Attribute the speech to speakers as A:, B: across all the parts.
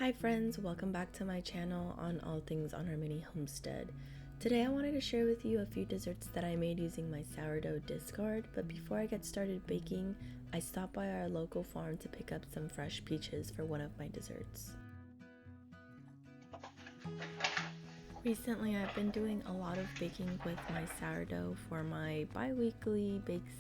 A: Hi friends, welcome back to my channel on all things on our mini homestead. Today I wanted to share with you a few desserts that I made using my sourdough discard, but before I get started baking, I stopped by our local farm to pick up some fresh peaches for one of my desserts. Recently I've been doing a lot of baking with my sourdough for my bi-weekly bakes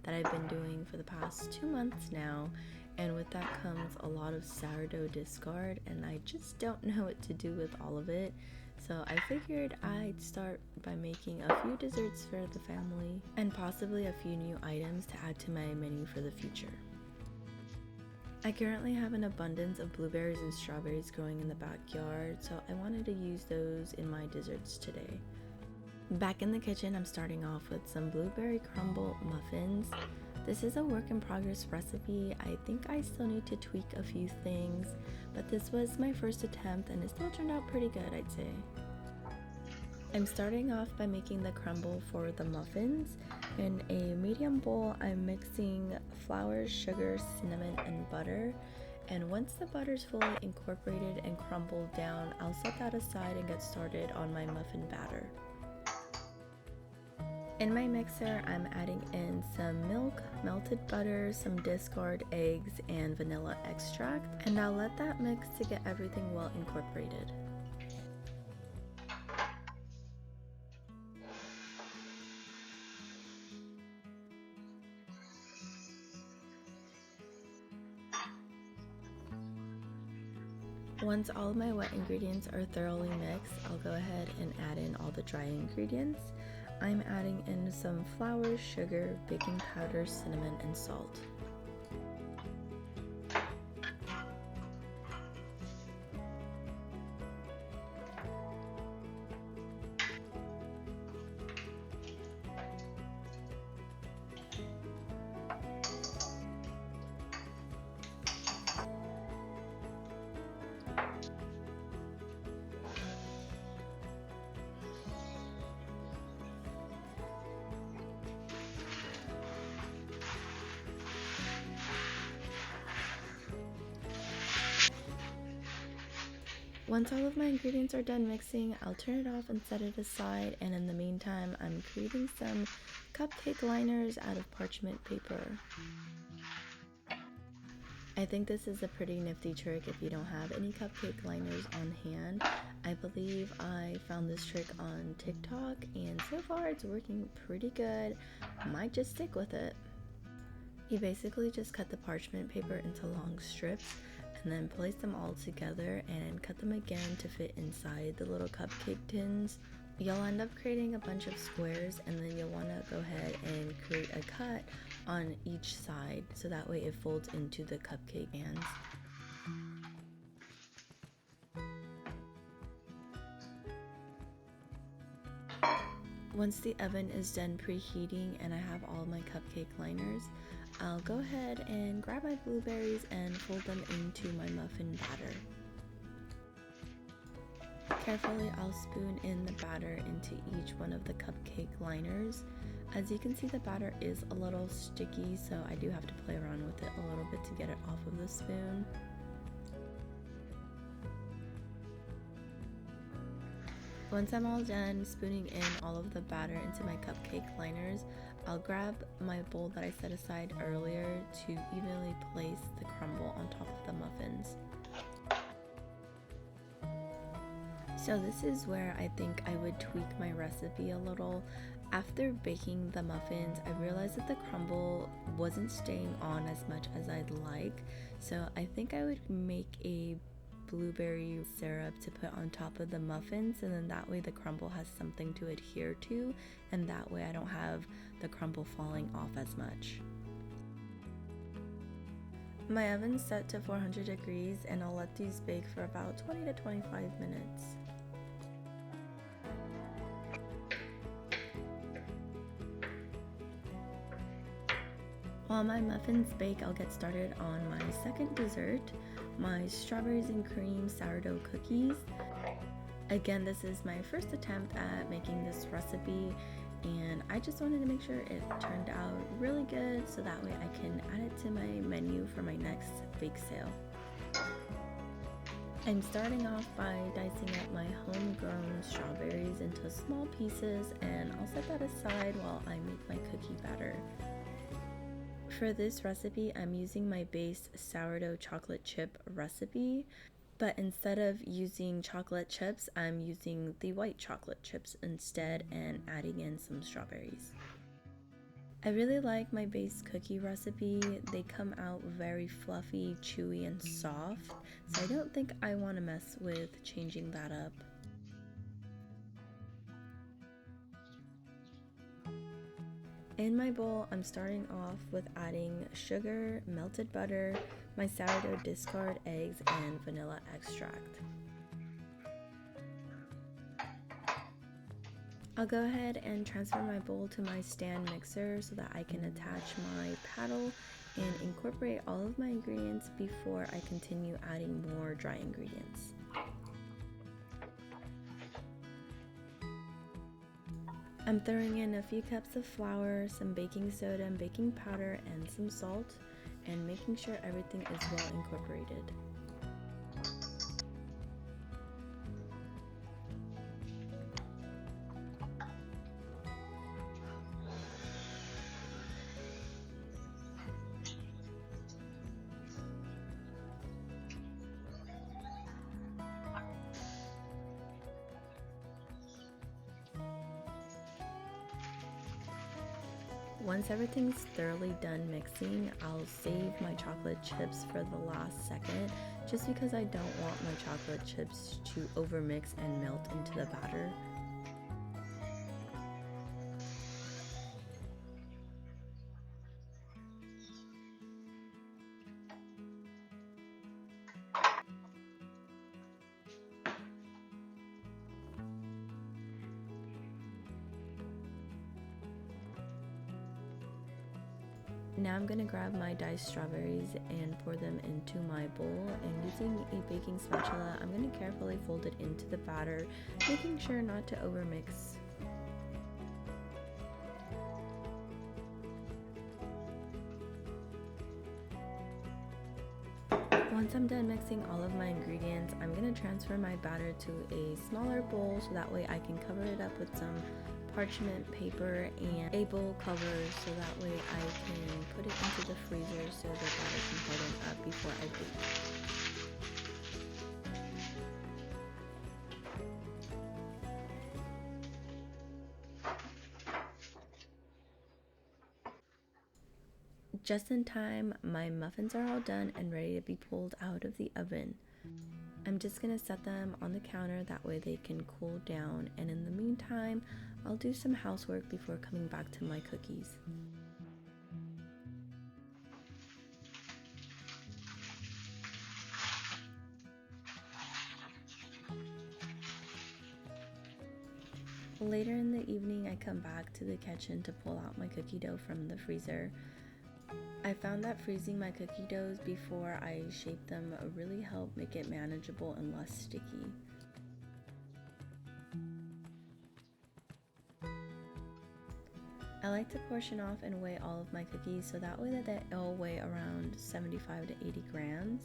A: that I've been doing for the past 2 months now, and with that comes a lot of sourdough discard and I just don't know what to do with all of it. So I figured I'd start by making a few desserts for the family and possibly a few new items to add to my menu for the future. I currently have an abundance of blueberries and strawberries growing in the backyard, so I wanted to use those in my desserts today. Back in the kitchen, I'm starting off with some blueberry crumble muffins. This is a work in progress recipe. I think I still need to tweak a few things, but this was my first attempt and it still turned out pretty good, I'd say. I'm starting off by making the crumble for the muffins. In a medium bowl, I'm mixing flour, sugar, cinnamon, and butter. And once the butter's fully incorporated and crumbled down, I'll set that aside and get started on my muffin batter. In my mixer, I'm adding in some milk, melted butter, some discard eggs, and vanilla extract, and I'll let that mix to get everything well incorporated. Once all of my wet ingredients are thoroughly mixed, I'll go ahead and add in all the dry ingredients. I'm adding in some flour, sugar, baking powder, cinnamon, and salt. Once all of my ingredients are done mixing, I'll turn it off and set it aside, and in the meantime, I'm creating some cupcake liners out of parchment paper. I think this is a pretty nifty trick if you don't have any cupcake liners on hand. I believe I found this trick on TikTok, and so far it's working pretty good. Might just stick with it. You basically just cut the parchment paper into long strips and then place them all together and cut them again to fit inside the little cupcake tins. You'll end up creating a bunch of squares, and then you'll want to go ahead and create a cut on each side so that way it folds into the cupcake hands. Once the oven is done preheating and I have all my cupcake liners, I'll go ahead and grab my blueberries and fold them into my muffin batter. Carefully, I'll spoon in the batter into each one of the cupcake liners. As you can see, the batter is a little sticky, so I do have to play around with it a little bit to get it off of the spoon. Once I'm all done spooning in all of the batter into my cupcake liners, I'll grab my bowl that I set aside earlier to evenly place the crumble on top of the muffins. So this is where I think I would tweak my recipe a little. After baking the muffins, I realized that the crumble wasn't staying on as much as I'd like, so I think I would make a blueberry syrup to put on top of the muffins, and then that way the crumble has something to adhere to, and that way I don't have the crumble falling off as much. My oven's set to 400 degrees and I'll let these bake for about 20 to 25 minutes. While my muffins bake, I'll get started on my second dessert, my strawberries and cream sourdough cookies. Again, this is my first attempt at making this recipe, and I just wanted to make sure it turned out really good so that way I can add it to my menu for my next bake sale. I'm starting off by dicing up my homegrown strawberries into small pieces, and I'll set that aside while I make my cookie batter. For this recipe, I'm using my base sourdough chocolate chip recipe, but instead of using chocolate chips, I'm using the white chocolate chips instead and adding in some strawberries. I really like my base cookie recipe. They come out very fluffy, chewy, and soft, so I don't think I want to mess with changing that up. In my bowl, I'm starting off with adding sugar, melted butter, my sourdough discard eggs, and vanilla extract. I'll go ahead and transfer my bowl to my stand mixer so that I can attach my paddle and incorporate all of my ingredients before I continue adding more dry ingredients. I'm throwing in a few cups of flour, some baking soda and baking powder, and some salt, and making sure everything is well incorporated. Once everything's thoroughly done mixing, I'll save my chocolate chips for the last second, just because I don't want my chocolate chips to overmix and melt into the batter. Now I'm going to grab my diced strawberries and pour them into my bowl, and using a baking spatula, I'm going to carefully fold it into the batter, making sure not to overmix. Once I'm done mixing all of my ingredients, I'm going to transfer my batter to a smaller bowl so that way I can cover it up with some parchment paper and a bowl cover, so that way I can put it into the freezer so the batter can harden up before I bake. Just in time, my muffins are all done and ready to be pulled out of the oven. I'm just going to set them on the counter, that way they can cool down, and in the meantime, I'll do some housework before coming back to my cookies. Later in the evening, I come back to the kitchen to pull out my cookie dough from the freezer. I found that freezing my cookie doughs before I shape them really helped make it manageable and less sticky. I like to portion off and weigh all of my cookies so that way that they all weigh around 75 to 80 grams.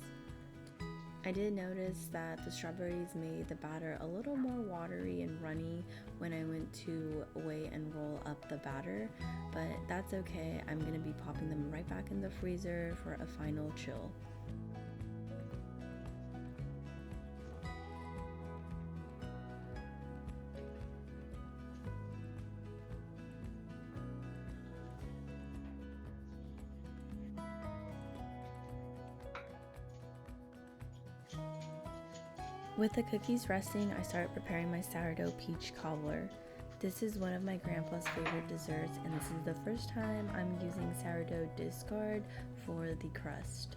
A: I did notice that the strawberries made the batter a little more watery and runny when I went to weigh and roll up the batter, but that's okay. I'm going to be popping them right back in the freezer for a final chill. With the cookies resting, I started preparing my sourdough peach cobbler. This is one of my grandpa's favorite desserts, and this is the first time I'm using sourdough discard for the crust.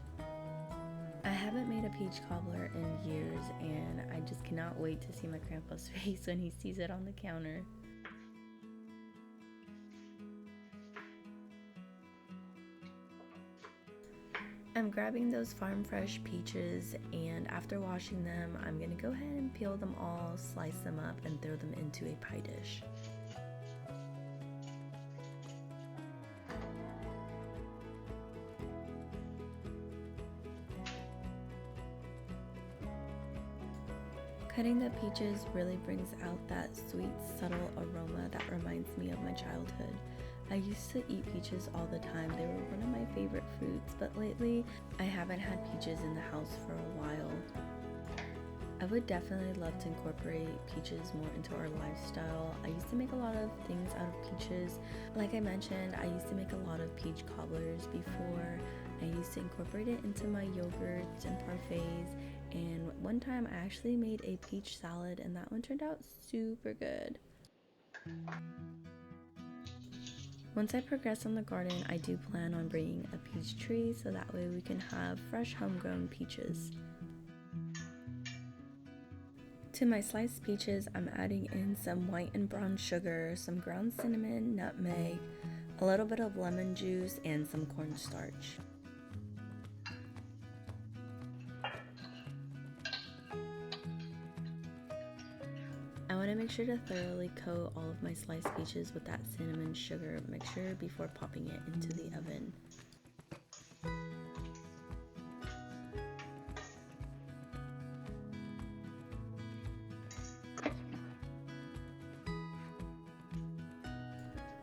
A: I haven't made a peach cobbler in years, and I just cannot wait to see my grandpa's face when he sees it on the counter. I'm grabbing those farm fresh peaches, and after washing them, I'm going to go ahead and peel them all, slice them up, and throw them into a pie dish. Cutting the peaches really brings out that sweet, subtle aroma that reminds me of my childhood. I used to eat peaches all the time. They were one of my favorite fruits, but lately I haven't had peaches in the house for a while. I would definitely love to incorporate peaches more into our lifestyle. I used to make a lot of things out of peaches. Like I mentioned, I used to make a lot of peach cobblers before. I used to incorporate it into my yogurts and parfaits. And one time I actually made a peach salad, and that one turned out super good. Once I progress on the garden, I do plan on bringing a peach tree so that way we can have fresh homegrown peaches. To my sliced peaches, I'm adding in some white and brown sugar, some ground cinnamon, nutmeg, a little bit of lemon juice, and some cornstarch. I want to make sure to thoroughly coat all of my sliced peaches with that cinnamon sugar mixture before popping it into the oven.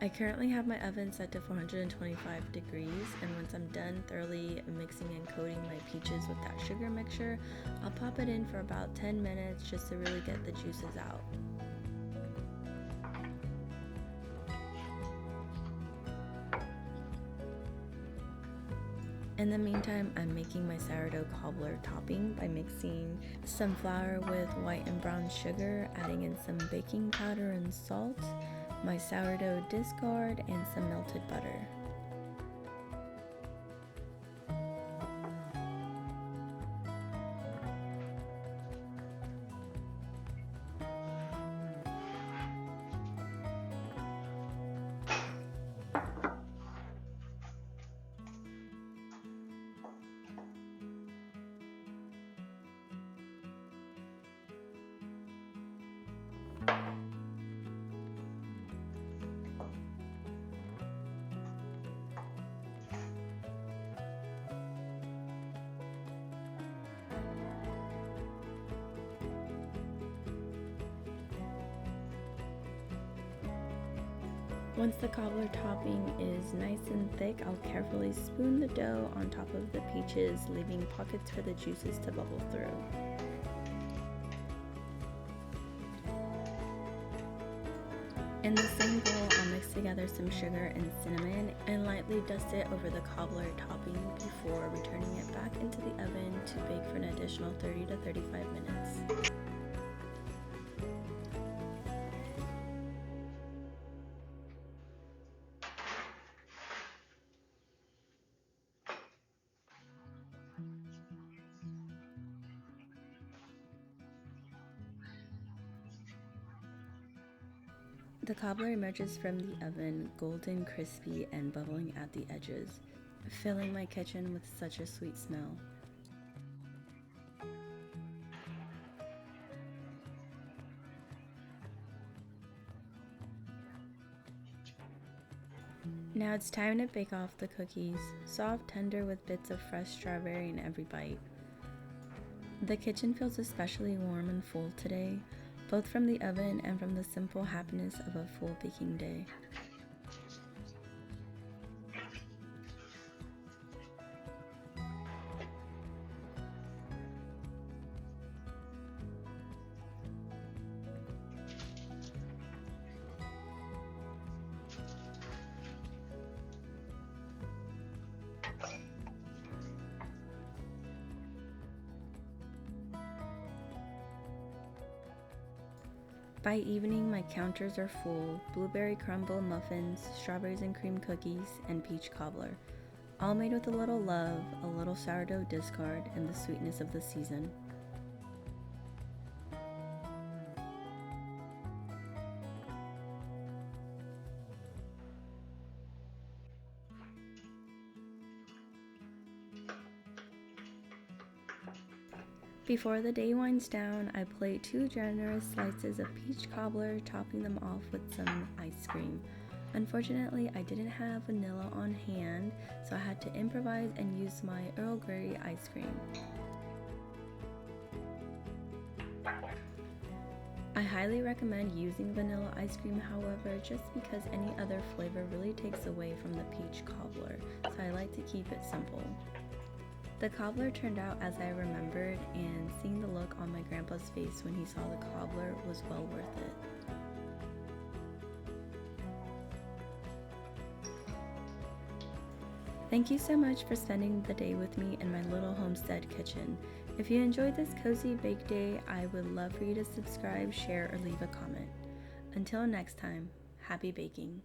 A: I currently have my oven set to 425 degrees, and once I'm done thoroughly mixing and coating my peaches with that sugar mixture, I'll pop it in for about 10 minutes just to really get the juices out. In the meantime, I'm making my sourdough cobbler topping by mixing some flour with white and brown sugar, adding in some baking powder and salt, my sourdough discard, and some melted butter. Once the cobbler topping is nice and thick, I'll carefully spoon the dough on top of the peaches, leaving pockets for the juices to bubble through. In the same bowl, I'll mix together some sugar and cinnamon and lightly dust it over the cobbler topping before returning it back into the oven to bake for an additional 30 to 35 minutes. The cobbler emerges from the oven, golden, crispy, and bubbling at the edges, filling my kitchen with such a sweet smell. Now it's time to bake off the cookies, soft, tender, with bits of fresh strawberry in every bite. The kitchen feels especially warm and full today, both from the oven and from the simple happiness of a full baking day. By evening, my counters are full: blueberry crumble muffins, strawberries and cream cookies, and peach cobbler, all made with a little love, a little sourdough discard, and the sweetness of the season. Before the day winds down, I plate 2 generous slices of peach cobbler, topping them off with some ice cream. Unfortunately, I didn't have vanilla on hand, so I had to improvise and use my Earl Grey ice cream. I highly recommend using vanilla ice cream, however, just because any other flavor really takes away from the peach cobbler, so I like to keep it simple. The cobbler turned out as I remembered, and seeing the look on my grandpa's face when he saw the cobbler was well worth it. Thank you so much for spending the day with me in my little homestead kitchen. If you enjoyed this cozy bake day, I would love for you to subscribe, share, or leave a comment. Until next time, happy baking.